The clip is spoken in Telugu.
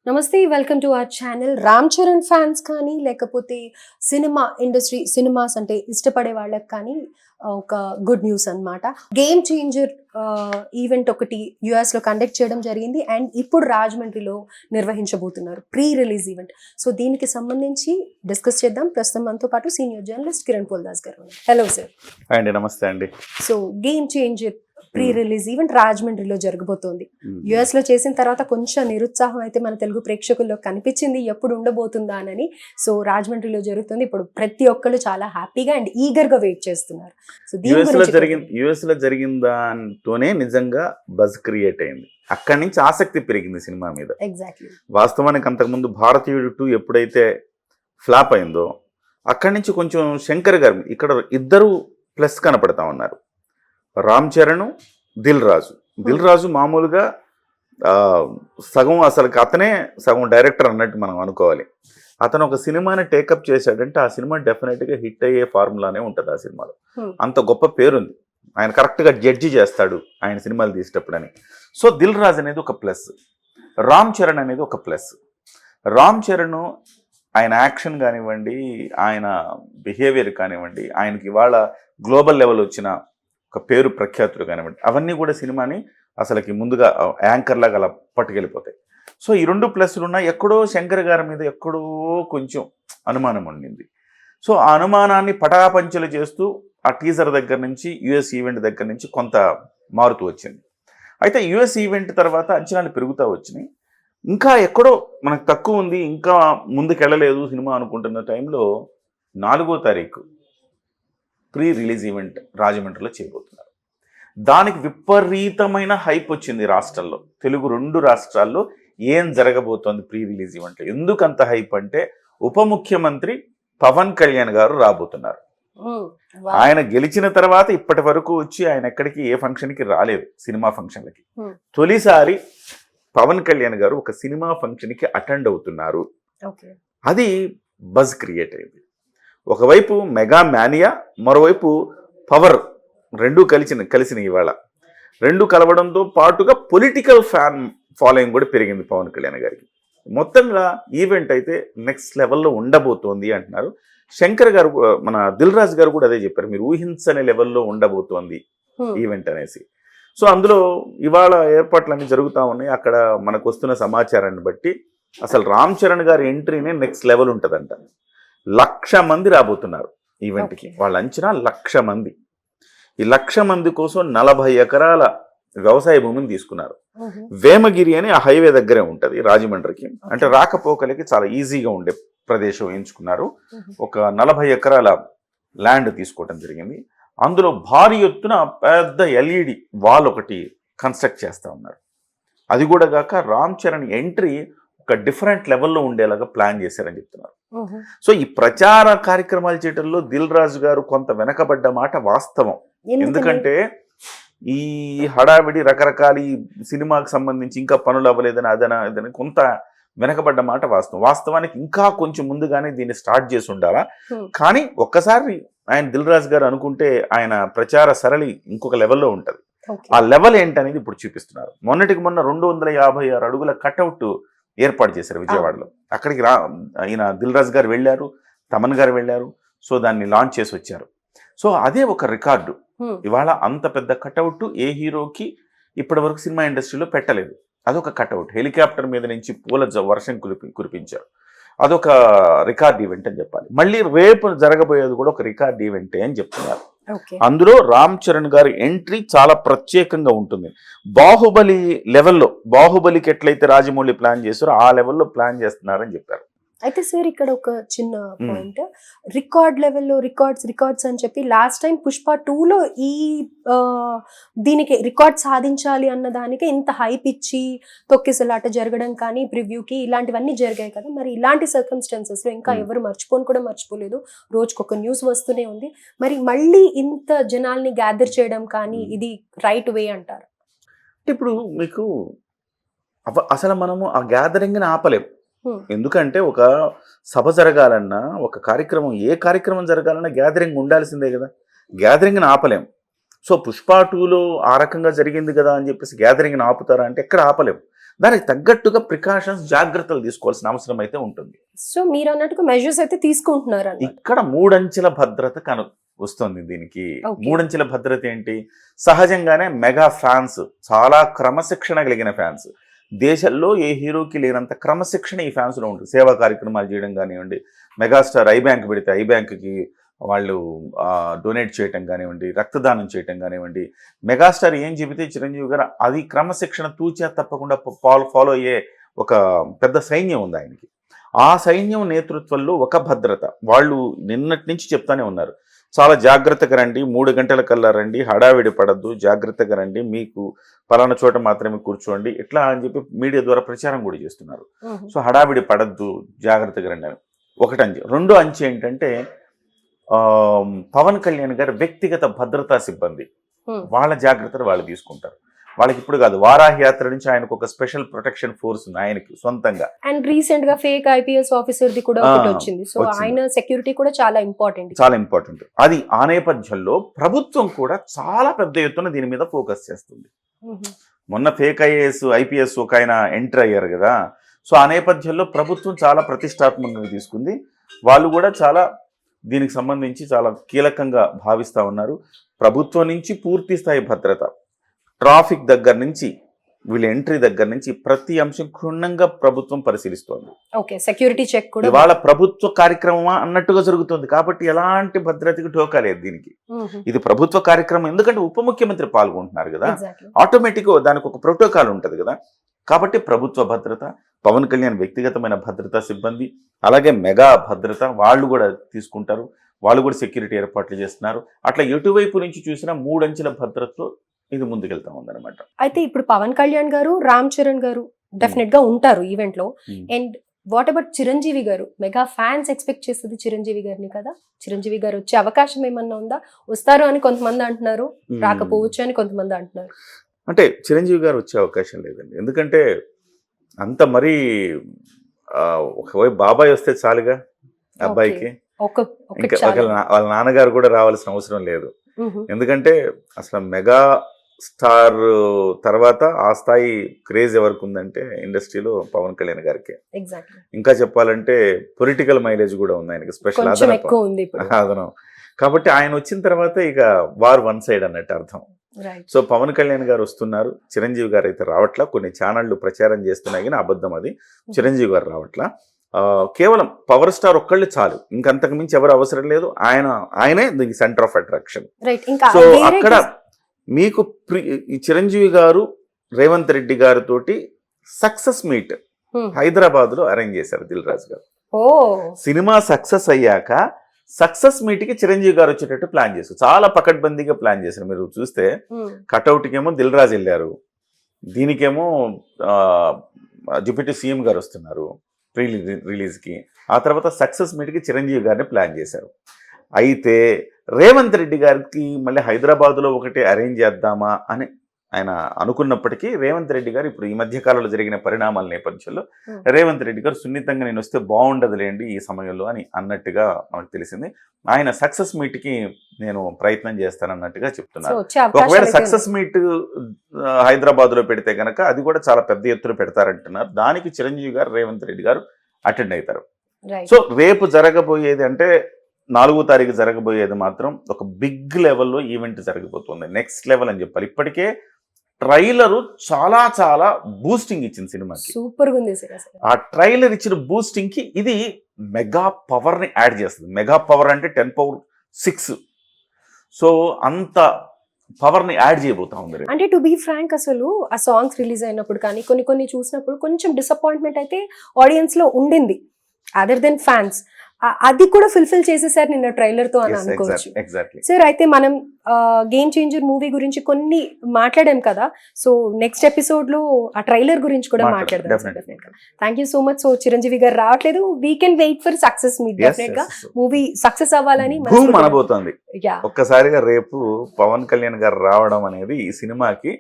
నమస్తే welcome to our channel. Ram Charan fans కానీ లేకపోతే సినిమా ఇండస్ట్రీ సినిమాస్ అంటే ఇష్టపడే వాళ్ళకి కానీ ఒక గుడ్ న్యూస్ అన్నమాట. గేమ్ చేంజర్ ఈవెంట్ ఒకటి US లో కండక్ట్ చేయడం జరిగింది అండ్ ఇప్పుడు రాజమండ్రిలో నిర్వహించబోతున్నారు ప్రీ రిలీజ్ ఈవెంట్. సో దీనికి సంబంధించి డిస్కస్ చేద్దాం. ప్రస్తుతం మనతో పాటు సీనియర్ జర్నలిస్ట్ కిరణ్ పోల్దాస్ గారు ఉన్నారు. Hello sir. అండి నమస్తే అండి. So game changer pre release event రాజమండ్రిలో జరగబోతోంది. US లో చేసిన తర్వాత కొంచెం నిరుత్సాహం అయితే మన తెలుగు ప్రేక్షకుల్లో కనిపించింది, ఎప్పుడు ఉండబోతుందా అని. సో రాజమండ్రిలో జరుగుతుంది. ఇప్పుడు ప్రతి ఒక్కళ్ళు చాలా హ్యాపీగా అండ్ ఈగర్ గా వెయిట్ చేస్తున్నారు. సో యుఎస్ లో జరిగిన దాంతోనే నిజంగా బజ్ క్రియేట్ అయింది. అక్కడి నుంచి ఆసక్తి పెరిగింది సినిమా మీద. ఎగ్జాక్ట్లీ. వాస్తవానికి అంతకుముందు భారతీయుడు 2 ఎప్పుడైతే ఫ్లాప్ అయిందో అక్కడి నుంచి కొంచెం శంకర్ గారు ఇక్కడ ఇద్దరు ప్లస్ కనపడతా ఉన్నారు. రామ్ చరణ్, దిల్ రాజు మామూలుగా సగం అసలు అతనే సగం డైరెక్టర్ అన్నట్టు మనం అనుకోవాలి. అతను ఒక సినిమాని టేకప్ చేశాడంటే ఆ సినిమా డెఫినెట్గా హిట్ అయ్యే ఫార్ములానే ఉంటుంది. ఆ సినిమాలో అంత గొప్ప పేరుంది. ఆయన కరెక్ట్గా జడ్జి చేస్తాడు ఆయన సినిమాలు తీసేటప్పుడని. సో దిల్ రాజు అనేది ఒక ప్లస్, రామ్ చరణ్ అనేది ఒక ప్లస్. రామ్ చరణ్ ఆయన యాక్షన్ కానివ్వండి, ఆయన బిహేవియర్ కానివ్వండి, ఆయనకి ఇవాళ గ్లోబల్ లెవెల్ వచ్చిన ఒక పేరు ప్రఖ్యాతులు కానివ్వండి, అవన్నీ కూడా సినిమాని అసలుకి ముందుగా యాంకర్ లాగా అలా పట్టుకెళ్ళిపోతాయి. సో ఈ 2 ప్లస్లు ఉన్నాయి. ఎక్కడో శంకర్ గారి మీద ఎక్కడో కొంచెం అనుమానం ఉండింది. సో ఆ అనుమానాన్ని పటాపంచలు చేస్తూ ఆ టీజర్ దగ్గర నుంచి US ఈవెంట్ దగ్గర నుంచి కొంత మారుతూ వచ్చింది. అయితే US ఈవెంట్ తర్వాత అంచనాలు పెరుగుతూ వచ్చినాయి. ఇంకా ఎక్కడో మనకు తక్కువ ఉంది, ఇంకా ముందుకెళ్ళలేదు సినిమా అనుకుంటున్న టైంలో 4వ తారీఖు ప్రీ రిలీజ్ ఈవెంట్ రాజమండ్రిలో చేయబోతున్నారు. దానికి విపరీతమైన హైప్ వచ్చింది రాష్ట్రాల్లో. తెలుగు 2 రాష్ట్రాల్లో ఏం జరగబోతోంది ప్రీ రిలీజ్ ఈవెంట్లో. ఎందుకంత హైప్ అంటే ఉప ముఖ్యమంత్రి పవన్ కళ్యాణ్ గారు రాబోతున్నారు. ఆయన గెలిచిన తర్వాత ఇప్పటి వరకు వచ్చి ఆయన ఎక్కడికి ఏ ఫంక్షన్కి రాలేదు, సినిమా ఫంక్షన్లకి. తొలిసారి పవన్ కళ్యాణ్ గారు ఒక సినిమా ఫంక్షన్కి అటెండ్ అవుతున్నారు. అది బజ్ క్రియేట్ అయింది. ఒకవైపు మెగా మ్యానియా, మరోవైపు పవర్, రెండూ కలిసిన ఇవాళ. రెండు కలవడంతో పాటుగా పొలిటికల్ ఫ్యాన్ ఫాలోయింగ్ కూడా పెరిగింది పవన్ కళ్యాణ్ గారికి. మొత్తంగా ఈవెంట్ అయితే నెక్స్ట్ లెవెల్లో ఉండబోతోంది అంటున్నారు. శంకర్ గారు, మన దిల్ రాజు గారు కూడా అదే చెప్పారు, మీరు ఊహించని లెవెల్లో ఉండబోతోంది ఈవెంట్ అనేసి. సో అందులో ఇవాళ ఏర్పాట్లన్నీ జరుగుతూ ఉన్నాయి. అక్కడ మనకు వస్తున్న సమాచారాన్ని బట్టి అసలు రామ్ చరణ్ గారి ఎంట్రీనే నెక్స్ట్ లెవెల్ ఉంటుందంట. 1,00,000 మంది రాబోతున్నారు ఈవెంట్కి. వాళ్ళ అంచనా 1,00,000 మంది. ఈ 1,00,000 మంది కోసం 40 ఎకరాల వ్యవసాయ భూమిని తీసుకున్నారు. వేమగిరి అని ఆ హైవే దగ్గరే ఉంటుంది రాజమండ్రికి. అంటే రాకపోకలకి చాలా ఈజీగా ఉండే ప్రదేశం ఎంచుకున్నారు. ఒక 40 ఎకరాల ల్యాండ్ తీసుకోవడం జరిగింది. అందులో భారీ ఎత్తున పెద్ద LED వాల్ ఒకటి కన్స్ట్రక్ట్ చేస్తూ ఉన్నారు. అది కూడా కాక రామ్ చరణ్ ఎంట్రీ ఒక డిఫరెంట్ లెవెల్లో ఉండేలాగా ప్లాన్ చేశారని చెప్తున్నారు. సో ఈ ప్రచార కార్యక్రమాలు చేయడంలో దిల్ రాజు గారు కొంత వెనకబడ్డ మాట వాస్తవం. ఎందుకంటే ఈ హడావిడి రకరకాల సినిమాకి సంబంధించి ఇంకా పనులు అవ్వలేదని అదని కొంత వెనకబడ్డ మాట వాస్తవం. వాస్తవానికి ఇంకా కొంచెం ముందుగానే దీన్ని స్టార్ట్ చేసి ఉండాలా. కానీ ఒక్కసారి ఆయన దిల్ రాజు గారు అనుకుంటే ఆయన ప్రచార సరళి ఇంకొక లెవెల్లో ఉంటుంది. ఆ లెవెల్ ఏంటనేది ఇప్పుడు చూపిస్తున్నారు. మొన్నటికి మొన్న 256 అడుగుల కట్అవుట్ ఏర్పాటు చేశారు విజయవాడలో. అక్కడికి ఈయన దిల్ రాజు గారు వెళ్ళారు, తమన్ గారు వెళ్ళారు. సో దాన్ని లాంచ్ చేసి వచ్చారు. సో అదే ఒక రికార్డు. ఇవాళ అంత పెద్ద కట్అవుట్ ఏ హీరోకి ఇప్పటి వరకు సినిమా ఇండస్ట్రీలో పెట్టలేదు. అదొక కట్అవుట్. హెలికాప్టర్ మీద నుంచి పూల వర్షం కురిపించారు. అదొక రికార్డ్ ఈవెంట్ అని చెప్పాలి. మళ్ళీ రేపు జరగబోయేది కూడా ఒక రికార్డ్ ఈవెంటే అని చెప్తున్నారు. అందులో రామ్ చరణ్ గారి ఎంట్రీ చాలా ప్రత్యేకంగా ఉంటుంది. బాహుబలి లెవెల్లో, బాహుబలికి ఎట్లయితే రాజమౌళి ప్లాన్ చేశారో ఆ లెవెల్లో ప్లాన్ చేస్తున్నారని చెప్పారు. అయితే సార్ ఇక్కడ ఒక చిన్న పాయింట్, రికార్డ్ లెవెల్లో రికార్డ్స్ అని చెప్పి లాస్ట్ టైం పుష్ప 2లో ఈ దీనికి రికార్డ్ సాధించాలి అన్న దానికి ఇంత హైప్ ఇచ్చి తొక్కిసలాట జరగడం కానీ ప్రివ్యూకి ఇలాంటివన్నీ జరిగాయి కదా. మరి ఇలాంటి సర్కమ్స్టాన్సెస్లో ఇంకా ఎవరు మర్చిపోలేదు, రోజుకొక న్యూస్ వస్తూనే ఉంది. మరి మళ్ళీ ఇంత జనాల్ని గ్యాదర్ చేయడం కానీ ఇది రైట్ వే అంటారు? ఇప్పుడు మీకు అసలు మనము ఆ గ్యాదరింగ్ని ఆపలేం. ఎందుకంటే ఒక సభ జరగాలన్నా, ఒక కార్యక్రమం, ఏ కార్యక్రమం జరగాలన్నా గ్యాదరింగ్ ఉండాల్సిందే కదా. గ్యాదరింగ్ని ఆపలేం. సో పుష్ప 2లో ఆ రకంగా జరిగింది కదా అని చెప్పేసి గ్యాదరింగ్ని ఆపుతారా అంటే ఎక్కడ ఆపలేం. దానికి తగ్గట్టుగా ప్రికాషన్స్ జాగ్రత్తలు తీసుకోవాల్సిన అవసరం అయితే ఉంటుంది. సో మీరు అన్నట్టుగా మెజర్స్ అయితే తీసుకుంటున్నారు అన్నమాట. ఇక్కడ 3 అంచెల భద్రత వస్తుంది దీనికి. Okay. 3 అంచెల భద్రత ఏంటి? సహజంగానే మెగా ఫ్యాన్స్, చాలా క్రమశిక్షణ కలిగిన ఫ్యాన్స్. దేశంలో ఏ హీరోకి లేనంత క్రమశిక్షణ ఈ ఫ్యాన్స్ లో ఉంటుంది. సేవా కార్యక్రమాలు చేయడం కానివ్వండి, మెగాస్టార్ ఐ బ్యాంక్ పెడితే ఐ బ్యాంక్కి వాళ్ళు డొనేట్ చేయటం కానివ్వండి, రక్తదానం చేయటం కానివ్వండి, మెగాస్టార్ ఏం చెబితే చిరంజీవి గారు అది క్రమశిక్షణ తూచా తప్పకుండా ఫాలో అయ్యే ఒక పెద్ద సైన్యం ఉంది ఆయనకి. ఆ సైన్యం నేతృత్వంలో ఒక భద్రత. వాళ్ళు నిన్నటి నుంచి చెప్తానే ఉన్నారు, చాలా జాగ్రత్తగా రండి, 3 గంటల కల్లా రండి, హడావిడి పడద్దు, జాగ్రత్తగా రండి, మీకు పలానా చోట మాత్రమే కూర్చోండి, ఇట్లా అని చెప్పి మీడియా ద్వారా ప్రచారం కూడా చేస్తున్నారు. సో హడావిడి పడద్దు, జాగ్రత్తగా రండి అని ఒకటి అంచె. రెండో అంచె ఏంటంటే పవన్ కళ్యాణ్ గారి వ్యక్తిగత భద్రతా సిబ్బంది, వాళ్ళ జాగ్రత్తలు వాళ్ళు తీసుకుంటారు. వాళ్ళకి ఇప్పుడు కాదు, వారాహి యాత్ర నుంచి ఆయనకు ఒక స్పెషల్ ప్రొటెక్షన్ ఫోర్స్ ఉంది ఆయనకి సొంతంగా. అండ్ రీసెంట్ గా ఫేక్ ఐపీఎస్ ఆఫీసర్ ది కూడా ఒకటి వచ్చింది. సో ఆయన సెక్యూరిటీ కూడా చాలా ఇంపార్టెంట్. చాలా ఇంపార్టెంట్. అది ఆ నేపథ్యంలో ప్రభుత్వం కూడా చాలా పెద్ద ఎత్తున దీని మీద ఫోకస్ చేస్తుంది. మొన్న ఫేక్ ఐపీఎస్ ఒక ఆయన ఎంటర్ అయ్యారు కదా. సో ఆ నేపథ్యంలో ప్రభుత్వం చాలా ప్రతిష్టాత్మకంగా తీసుకుంది. వాళ్ళు కూడా చాలా దీనికి సంబంధించి చాలా కీలకంగా భావిస్తూ ఉన్నారు. ప్రభుత్వం నుంచి పూర్తి స్థాయి భద్రత, ట్రాఫిక్ దగ్గర నుంచి వీళ్ళ ఎంట్రీ దగ్గర నుంచి ప్రతి అంశం క్షుణ్ణంగా ప్రభుత్వం పరిశీలిస్తోంది. ఓకే, సెక్యూరిటీ చెక్ కూడా ఇవాళ ప్రభుత్వ కార్యక్రమం అన్నట్టుగా జరుగుతుంది కాబట్టి ఎలాంటి భద్రతకి ఢోకా లేదు దీనికి. ఇది ప్రభుత్వ కార్యక్రమం, ఎందుకంటే ఉప ముఖ్యమంత్రి పాల్గొంటున్నారు కదా, ఆటోమేటిక్ దానికి ఒక ప్రోటోకాల్ ఉంటుంది కదా. కాబట్టి ప్రభుత్వ భద్రత, పవన్ కళ్యాణ్ వ్యక్తిగతమైన భద్రతా సిబ్బంది, అలాగే మెగా భద్రత వాళ్ళు కూడా తీసుకుంటారు. వాళ్ళు కూడా సెక్యూరిటీ ఏర్పాట్లు చేస్తున్నారు. అట్లా ఎటువైపు నుంచి చూసినా 3 అంచెల భద్రతతో ఇది ముందుకెళ్తా ఉందన్నమాట. అయితే ఇప్పుడు పవన్ కళ్యాణ్ గారు, రామ్ చరణ్ గారు డెఫినెట్ గా ఉంటారు ఈవెంట్ లో. అండ్ వాట్ అబౌట్ చిరంజీవి గారు? మెగా ఫ్యాన్స్ ఎక్స్పెక్ట్ చేస్తుంది చిరంజీవి గారిని కదా. చిరంజీవి గారు వచ్చే అవకాశం ఏమన్నా ఉందా? వస్తారు అని కొంతమంది అంటున్నారు, రాకపోవచ్చు అని కొంతమంది అంటున్నారు. అంటే చిరంజీవి గారు వచ్చే అవకాశం లేదండి. ఎందుకంటే అంత మరీ ఒకవైపు బాబాయ్ వస్తే చాలుగా అబ్బాయికి, ఇంకా వాళ్ళ నాన్నగారు కూడా రావాల్సిన అవసరం లేదు. ఎందుకంటే అసలు మెగా స్టార్ తర్వాత ఆ స్థాయి క్రేజ్ ఎవరికి ఉందంటే ఇండస్ట్రీలో పవన్ కళ్యాణ్ గారికి. ఇంకా చెప్పాలంటే పొలిటికల్ మైలేజ్ కూడా ఉంది ఆయనకి, స్పెషల్ అదనం. కాబట్టి ఆయన వచ్చిన తర్వాత ఇక వార్ వన్ సైడ్ అన్నట్టు అర్థం. సో పవన్ కళ్యాణ్ గారు వస్తున్నారు, చిరంజీవి గారు అయితే రావట్లా. కొన్ని ఛానళ్లు ప్రచారం చేస్తున్నాయి కానీ అబద్ధం అది, చిరంజీవి గారు రావట్లా. కేవలం పవర్ స్టార్ ఒక్కళ్ళు చాలు, ఇంకంతకు మించి ఎవరు అవసరం లేదు. ఆయనే దీనికి సెంటర్ ఆఫ్ అట్రాక్షన్. సో అక్కడ మీకు చిరంజీవి గారు రేవంత్ రెడ్డి గారితో సక్సెస్ మీట్ హైదరాబాద్ లో అరేంజ్ చేశారు దిల్ రాజు గారు. సినిమా సక్సెస్ అయ్యాక సక్సెస్ మీట్ కి చిరంజీవి గారు వచ్చేటట్టు ప్లాన్ చేశారు. చాలా పకడ్బందీగా ప్లాన్ చేశారు. మీరు చూస్తే కట్అవుట్కేమో దిల్ రాజు వెళ్ళారు, దీనికేమో డిప్యూటీ సీఎం గారు వస్తున్నారు రిలీజ్కి. ఆ తర్వాత సక్సెస్ మీట్కి చిరంజీవి గారిని ప్లాన్ చేశారు. అయితే రేవంత్ రెడ్డి గారికి మళ్ళీ హైదరాబాద్లో ఒకటి అరేంజ్ చేద్దామా అని ఆయన అనుకున్నప్పటికీ రేవంత్ రెడ్డి గారు ఇప్పుడు ఈ మధ్య కాలంలో జరిగిన పరిణామాల నేపథ్యంలో రేవంత్ రెడ్డి గారు సున్నితంగా నేను వస్తే బాగుండదులేండి ఈ సమయంలో అని అన్నట్టుగా మనకు తెలిసింది. ఆయన సక్సెస్ మీట్కి నేను ప్రయత్నం చేస్తానన్నట్టుగా చెప్తున్నారు. ఒకవేళ సక్సెస్ మీట్ హైదరాబాద్లో పెడితే కనుక అది కూడా చాలా పెద్ద ఎత్తున పెడతారంటున్నారు. దానికి చిరంజీవి గారు, రేవంత్ రెడ్డి గారు అటెండ్ అవుతారు. సో రేపు జరగబోయేది అంటే 4వ తారీఖు జరగబోయేది మాత్రం ఒక బిగ్ లెవెల్లో ఈవెంట్ జరగబోతుంది. నెక్స్ట్ లెవెల్ అని చెప్పాలి. ఇప్పటికే ట్రైలర్ చాలా చాలా బూస్టింగ్ ఇచ్చింది సినిమాకి, సూపర్ గా ఉంది. ఆ ట్రైలర్ ఇచ్చిన బూస్టింగ్ కి ఇది మెగా పవర్ ని యాడ్ చేస్తుంది. మెగా పవర్ అంటే 10 పవర్ 6. సో అంత పవర్ ని యాడ్ చేయబోతా ఉంది. అంటే టు బీ ఫ్రాంక్, అసలు ఆ సాంగ్స్ రిలీజ్ అయినప్పుడు కానీ కొన్ని చూసినప్పుడు కొంచెం డిసప్పాయింట్మెంట్ అయితే ఆడియన్స్ లో ఉండింది, అదర్ దెన్ ఫ్యాన్స్. అది కూడా ఫుల్ఫిల్ చేసేసారు నిన్న ట్రైలర్ తో అని అనుకోవచ్చు. సార్, అయితే మనం గేమ్ చేంజర్ మూవీ గురించి కొన్ని మాట్లాడాం కదా. సో నెక్స్ట్ ఎపిసోడ్ లో ఆ ట్రైలర్ గురించి కూడా మాట్లాడదాం. Thank you so much. So Chiranjeevi garu రావట్లేదు, we can wait for success meet. Definite గా మూవీ సక్సెస్ అవ్వాలని అనబోతోంది. ఒక్కసారిగా రేపు పవన్ కళ్యాణ్ గారు రావడం అనేది ఈ సినిమాకి